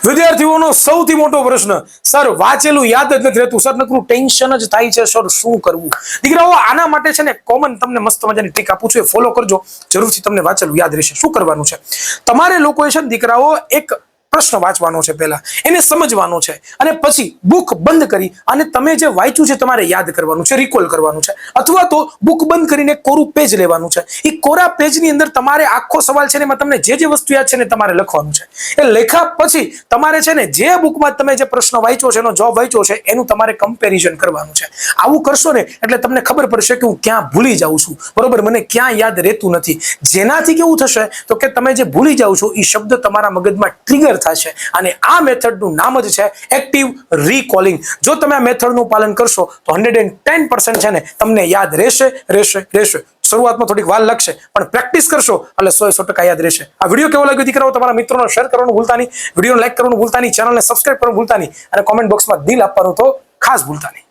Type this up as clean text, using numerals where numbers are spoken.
વિદ્યાર્થીઓનો સૌથી મોટો પ્રશ્ન, સર વાંચેલું યાદ જ નથી રહેતું, સર નકરું ટેન્શન જ થાય છે, સર શું કરવું? દીકરાઓ આના માટે છે ને કોમન તમને મસ્ત મજાની ટ્રીક આપું છું, એ ફોલો કરજો, જરૂરથી તમને વાંચેલું યાદ રહેશે. શું કરવાનું છે? તમારે લોકોએ છે ને દીકરાઓ એક પ્રશ્ન વાંચવાનો છે, પહેલા એને સમજવાનો છે, અને પછી બુક બંધ કરી અને તમે જે વાંચ્યું છે તમારે યાદ કરવાનું છે, રિકોલ કરવાનું છે, અથવા તો બુક બંધ કરીને કોરું પેજ લેવાનું છે. એ કોરા પેજની અંદર તમારે આખો સવાલ છે ને એમાં તમને જે વસ્તુ યાદ છે ને તમારે લખવાનું છે. એ લખ્યા પછી તમારે છે ને જે બુકમાં તમે જે પ્રશ્ન વાંચ્યો છે, એનો જવાબ વાંચ્યો છે, એનું તમારે કમ્પેરિઝન કરવાનું છે. આવું કરશો ને એટલે તમને ખબર પડશે કે હું ક્યાં ભૂલી જાઉં છું, બરોબર, મને ક્યાં યાદ રહેતું નથી. જેનાથી કેવું થશે તો કે તમે જે ભૂલી જાઓ છો એ શબ્દ તમારા મગજમાં ટ્રિગર થશે, અને આ મેથડનું નામ જ છે એક્ટિવ રીકોલિંગ. જો તમે આ મેથડનું પાલન કરશો તો 110% છે ને તમને યાદ રહેશે. શરૂઆતમાં થોડીક વાર લાગશે, પણ પ્રેક્ટિસ કરશો એટલે 100% યાદ રહેશે. આ વિડીયો કેવો લાગ્યો દીકરાઓ, તમારા મિત્રોને શેર કરવાનું ભૂલતા નહીં, વિડીયોને લાઈક કરવાનું ભૂલતા નહીં, ચેનલને સબસ્ક્રાઇબ કરવાનું ભૂલતા નહીં, અને કોમેન્ટ બોક્સમાં દિલ આપવાનું તો ખાસ ભૂલતા નહીં.